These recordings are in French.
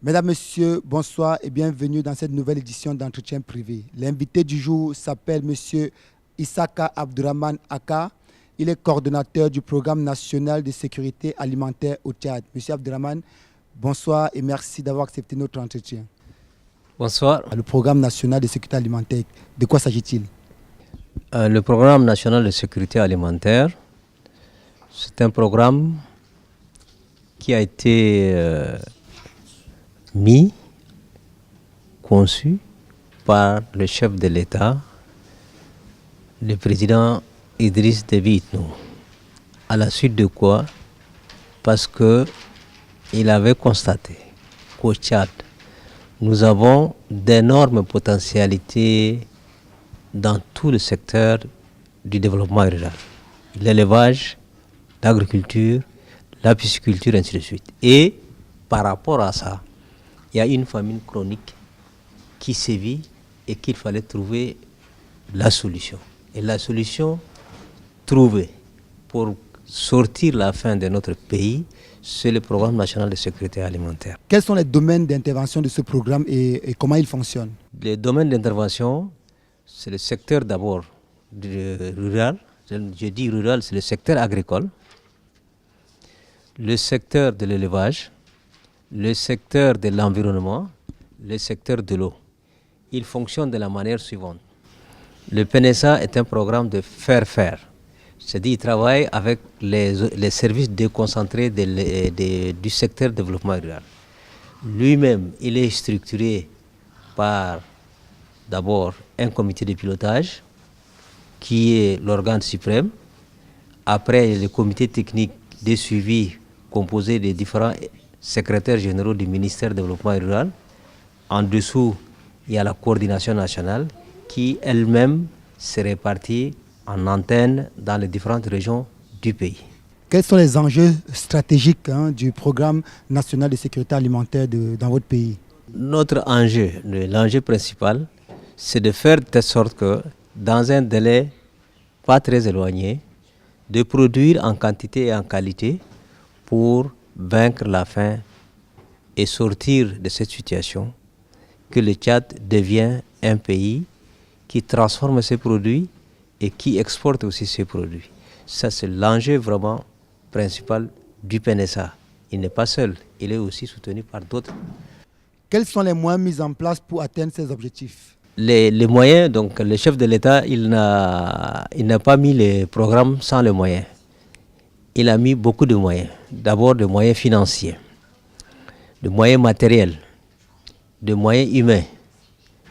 Mesdames, Messieurs, bonsoir et bienvenue dans cette nouvelle édition d'Entretien privé. L'invité du jour s'appelle Monsieur Issaka Abdourahmane Aka. Il est coordonnateur du programme national de sécurité alimentaire au Tchad. Monsieur Abdourahmane, bonsoir et merci d'avoir accepté notre entretien. Bonsoir. Le programme national de sécurité alimentaire, de quoi s'agit-il? Le programme national de sécurité alimentaire, c'est un programme qui a été conçu par le chef de l'État, le président Idriss Déby Itno. À la suite de quoi, parce qu'il avait constaté qu'au Tchad, nous avons d'énormes potentialités dans tout le secteur du développement rural. L'élevage, l'agriculture, la pisciculture, ainsi de suite. Et par rapport à ça, il y a une famine chronique qui sévit et qu'il fallait trouver la solution. Et la solution trouvée pour sortir la faim de notre pays, c'est le programme national de sécurité alimentaire. Quels sont les domaines d'intervention de ce programme et comment il fonctionne? Les domaines d'intervention, c'est le secteur d'abord rural. Je dis rural, c'est le secteur agricole, le secteur de l'élevage, le secteur de l'environnement, le secteur de l'eau. Il fonctionne de la manière suivante. Le PNSA est un programme de faire-faire. C'est-à-dire qu'il travaille avec les services déconcentrés du secteur développement rural. Lui-même, il est structuré par d'abord un comité de pilotage qui est l'organe suprême. Après, le comité technique de suivi composé des différents secrétaires généraux du ministère du développement rural. En dessous, il y a la coordination nationale qui elle-même se répartit en antennes dans les différentes régions du pays. Quels sont les enjeux stratégiques du programme national de sécurité alimentaire dans votre pays? Notre enjeu, l'enjeu principal, c'est de faire de telle sorte que, dans un délai pas très éloigné, de produire en quantité et en qualité pour vaincre la faim et sortir de cette situation, que le Tchad devient un pays qui transforme ses produits et qui exporte aussi ses produits. Ça, c'est l'enjeu vraiment principal du PNSA. Il n'est pas seul, il est aussi soutenu par d'autres. Quels sont les moyens mis en place pour atteindre ces objectifs? Les moyens, donc le chef de l'État, il n'a pas mis les programmes sans les moyens. Il a mis beaucoup de moyens. D'abord des moyens financiers, des moyens matériels, des moyens humains,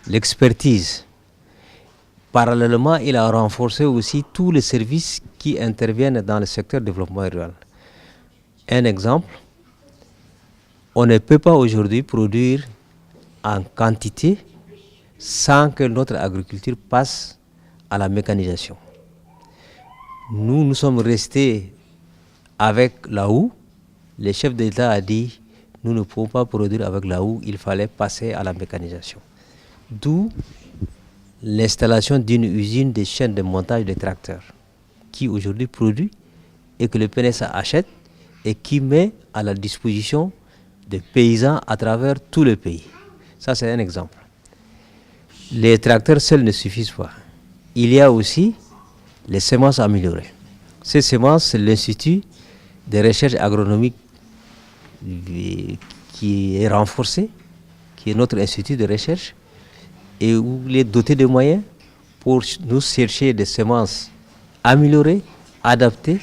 l'expertise. Parallèlement, il a renforcé aussi tous les services qui interviennent dans le secteur du développement rural. Un exemple, on ne peut pas aujourd'hui produire en quantité sans que notre agriculture passe à la mécanisation. Nous sommes restés avec la houe. Le chef d'État a dit nous ne pouvons pas produire avec la houe, il fallait passer à la mécanisation. D'où l'installation d'une usine de chaînes de montage de tracteurs qui aujourd'hui produit et que le PNSA achète et qui met à la disposition des paysans à travers tout le pays. Ça, c'est un exemple. Les tracteurs seuls ne suffisent pas. Il y a aussi les semences améliorées. Ces semences, c'est l'Institut de recherche agronomique qui est renforcé, qui est notre institut de recherche, et où il est doté de moyens pour nous chercher des semences améliorées, adaptées,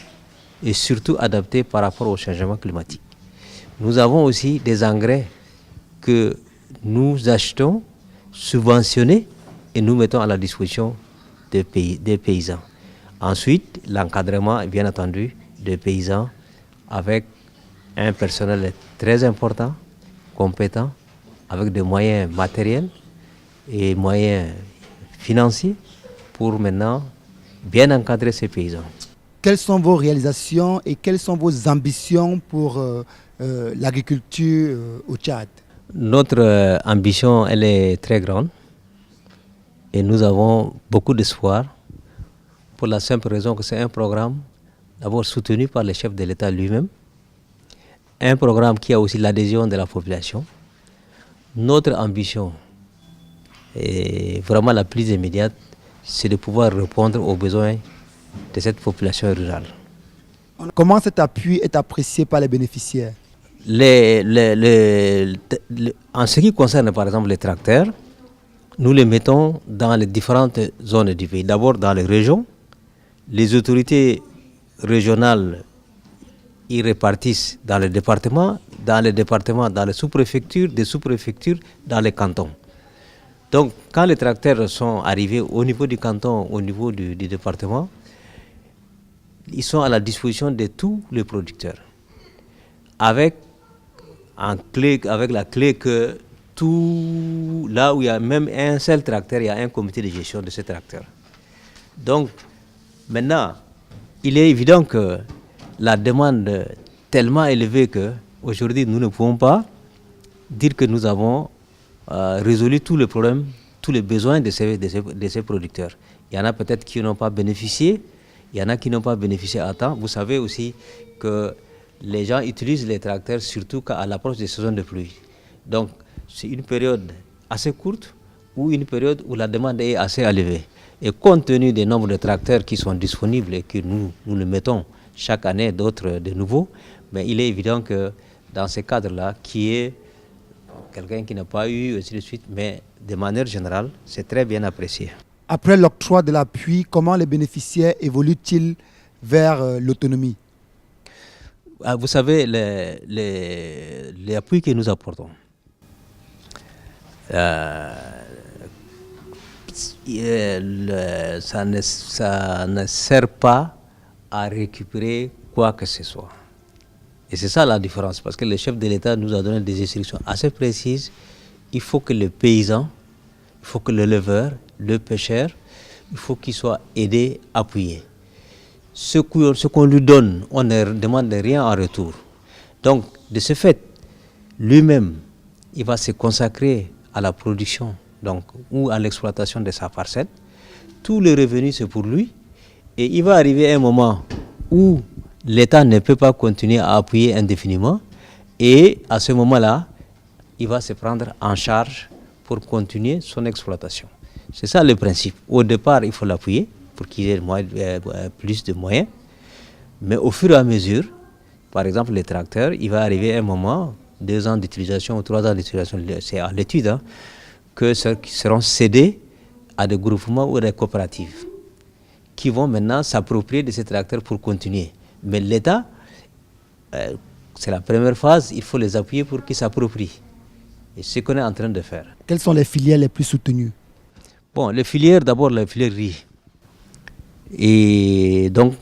et surtout adaptées par rapport au changement climatique. Nous avons aussi des engrais que nous achetons, subventionnés, et nous mettons à la disposition des paysans. Ensuite, l'encadrement, bien entendu, des paysans avec un personnel très important, compétent, avec des moyens matériels et moyens financiers pour maintenant bien encadrer ces paysans. Quelles sont vos réalisations et quelles sont vos ambitions pour l'agriculture au Tchad? Notre ambition, elle est très grande et nous avons beaucoup d'espoir pour la simple raison que c'est un programme d'abord soutenu par le chef de l'État lui-même, un programme qui a aussi l'adhésion de la population, notre ambition, et vraiment la plus immédiate, c'est de pouvoir répondre aux besoins de cette population rurale. Comment cet appui est apprécié par les bénéficiaires? En ce qui concerne par exemple les tracteurs, nous les mettons dans les différentes zones du pays. D'abord dans les régions, les autorités régionales y répartissent dans les départements, dans les sous-préfectures, des sous-préfectures, dans les cantons. Donc quand les tracteurs sont arrivés au niveau du canton, au niveau du département, ils sont à la disposition de tous les producteurs. Avec la clé que tout, là où il y a même un seul tracteur, il y a un comité de gestion de ce tracteur. Donc, maintenant, il est évident que la demande est tellement élevée qu'aujourd'hui, nous ne pouvons pas dire que nous avons résolu tous les problèmes, tous les besoins de ces producteurs. Il y en a peut-être qui n'ont pas bénéficié, il y en a qui n'ont pas bénéficié à temps. Vous savez aussi que les gens utilisent les tracteurs surtout à l'approche des saisons de pluie. Donc, c'est une période assez courte ou une période où la demande est assez élevée. Et compte tenu des nombres de tracteurs qui sont disponibles et que nous le mettons chaque année, d'autres de nouveaux, mais il est évident que dans ces cadres-là, qui est quelqu'un qui n'a pas eu, ainsi de suite, mais de manière générale, c'est très bien apprécié. Après l'octroi de l'appui, comment les bénéficiaires évoluent-ils vers l'autonomie? Vous savez, les appuis que nous apportons, ça ne sert pas à récupérer quoi que ce soit. Et c'est ça la différence, parce que le chef de l'État nous a donné des instructions assez précises. Il faut que le paysan, il faut que le leveur, le pêcheur, il faut qu'il soit aidé, appuyé. Ce qu'on lui donne, on ne demande rien en retour. Donc, de ce fait, lui-même, il va se consacrer à la production donc, ou à l'exploitation de sa parcelle. Tous les revenus, c'est pour lui. Et il va arriver un moment où l'État ne peut pas continuer à appuyer indéfiniment. Et à ce moment-là, il va se prendre en charge pour continuer son exploitation. C'est ça le principe. Au départ, il faut l'appuyer pour qu'il ait plus de moyens. Mais au fur et à mesure, par exemple, les tracteurs, il va arriver un moment, 2 ans d'utilisation ou 3 ans d'utilisation, c'est à l'étude, que qui seront cédés à des groupements ou des coopératives qui vont maintenant s'approprier de ces tracteurs pour continuer. Mais l'État, c'est la première phase, il faut les appuyer pour qu'ils s'approprient. Et c'est ce qu'on est en train de faire. Quelles sont les filières les plus soutenues? Bon, les filières, d'abord la filière riz. Et donc,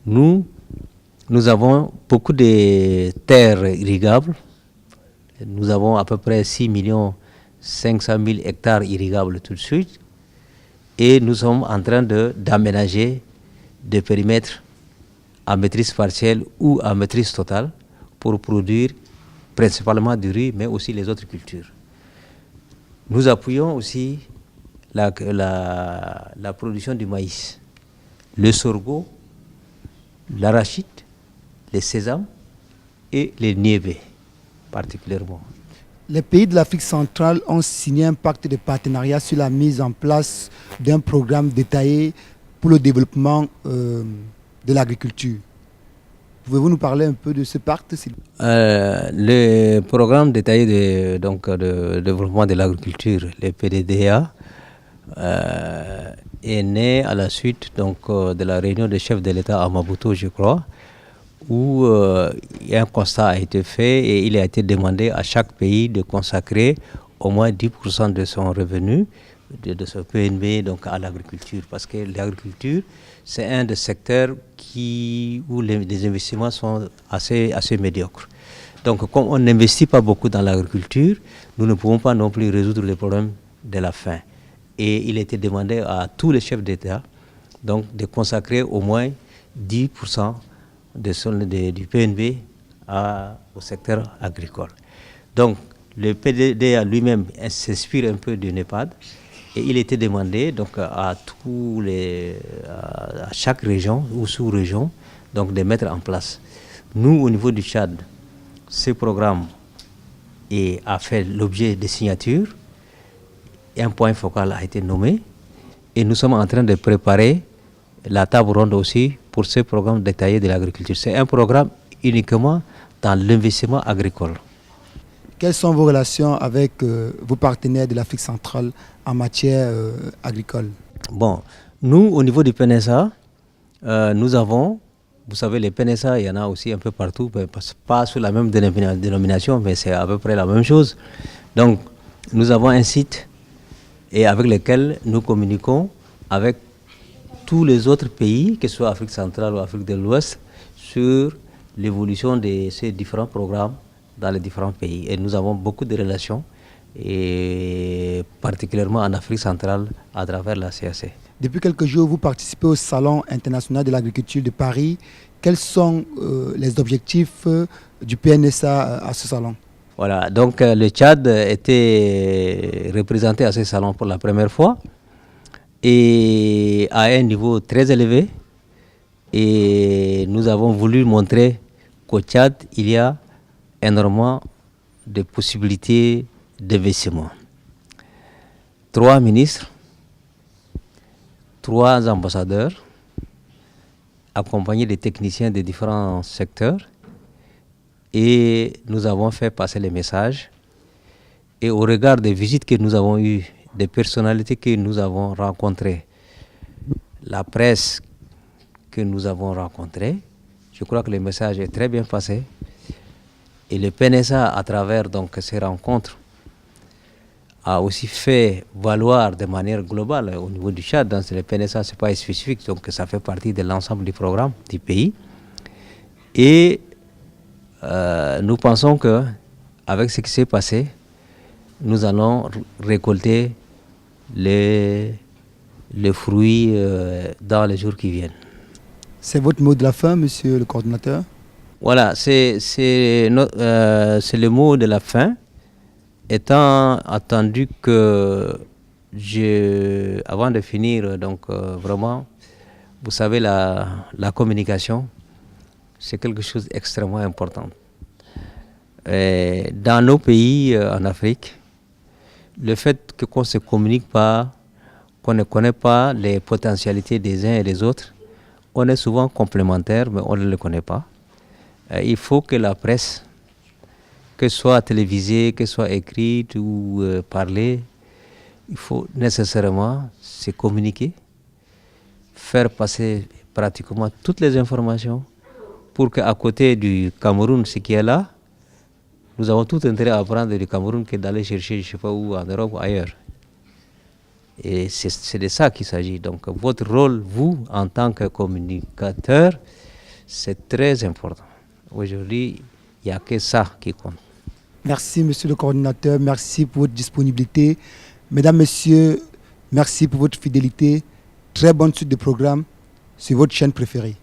nous avons beaucoup de terres irrigables. Nous avons à peu près 6 500 000 hectares irrigables tout de suite. Et nous sommes en train d'aménager des périmètres à maîtrise partielle ou à maîtrise totale pour produire principalement du riz, mais aussi les autres cultures. Nous appuyons aussi la production du maïs, le sorgho, l'arachide, les sésames et les niébés particulièrement. Les pays de l'Afrique centrale ont signé un pacte de partenariat sur la mise en place d'un programme détaillé pour le développement de l'agriculture. Pouvez-vous nous parler un peu de ce pacte? Le programme détaillé de développement de l'agriculture, le PDDA, est né à la suite de la réunion des chefs de l'État à Maputo, je crois, où un constat a été fait et il a été demandé à chaque pays de consacrer au moins 10% de son revenu, de son PNB, donc à l'agriculture. Parce que l'agriculture, c'est un des secteurs où les investissements sont assez médiocres. Donc, comme on n'investit pas beaucoup dans l'agriculture, nous ne pouvons pas non plus résoudre les problèmes de la faim. Et il a été demandé à tous les chefs d'État donc, de consacrer au moins 10% du PNB au secteur agricole. Donc, le PDDA lui-même s'inspire un peu du NEPAD et il était demandé donc, à chaque région ou sous-région donc, de mettre en place. Nous, au niveau du Tchad, ce programme et a fait l'objet de signatures. Un point focal a été nommé et nous sommes en train de préparer la table ronde aussi pour ce programme détaillé de l'agriculture. C'est un programme uniquement dans l'investissement agricole. Quelles sont vos relations avec vos partenaires de l'Afrique centrale en matière agricole? Bon, nous, au niveau du PNSA, nous avons, vous savez, les PNSA, il y en a aussi un peu partout, mais pas sous la même dénomination, mais c'est à peu près la même chose. Donc, nous avons un site et avec lequel nous communiquons avec tous les autres pays, que ce soit Afrique centrale ou Afrique de l'Ouest, sur l'évolution de ces différents programmes dans les différents pays. Et nous avons beaucoup de relations, et particulièrement en Afrique centrale, à travers la CAC. Depuis quelques jours, vous participez au Salon international de l'agriculture de Paris. Quels sont les objectifs du PNSA à ce salon? Voilà, donc le Tchad était représenté à ce salon pour la première fois et à un niveau très élevé. Et nous avons voulu montrer qu'au Tchad, il y a énormément de possibilités d'investissement. 3 ministres, 3 ambassadeurs, accompagnés des techniciens des différents secteurs. Et nous avons fait passer les messages. Et au regard des visites que nous avons eues, des personnalités que nous avons rencontrées, la presse que nous avons rencontrée, je crois que le message est très bien passé. Et le PNSA, à travers donc ces rencontres, a aussi fait valoir de manière globale au niveau du Tchad. Dans le PNSA, ce n'est pas spécifique, donc ça fait partie de l'ensemble du programme du pays. Et nous pensons qu'avec ce qui s'est passé, nous allons récolter les fruits dans les jours qui viennent. C'est votre mot de la fin, monsieur le coordinateur? Voilà, c'est le mot de la fin, étant attendu que avant de finir, donc vraiment, vous savez, la communication, c'est quelque chose d'extrêmement important. Et dans nos pays en Afrique, le fait qu'on ne se communique pas, qu'on ne connaît pas les potentialités des uns et des autres, on est souvent complémentaires, mais on ne le connaît pas. Il faut que la presse, que ce soit télévisée, que ce soit écrite ou parlée, il faut nécessairement se communiquer, faire passer pratiquement toutes les informations pour qu'à côté du Cameroun, ce qui est là, nous avons tout intérêt à apprendre du Cameroun que d'aller chercher, je ne sais pas où, en Europe ou ailleurs. Et c'est de ça qu'il s'agit. Donc votre rôle, vous, en tant que communicateur, c'est très important. Aujourd'hui, il n'y a que ça qui compte. Merci, monsieur le coordinateur. Merci pour votre disponibilité. Mesdames, messieurs, merci pour votre fidélité. Très bonne suite de programme sur votre chaîne préférée.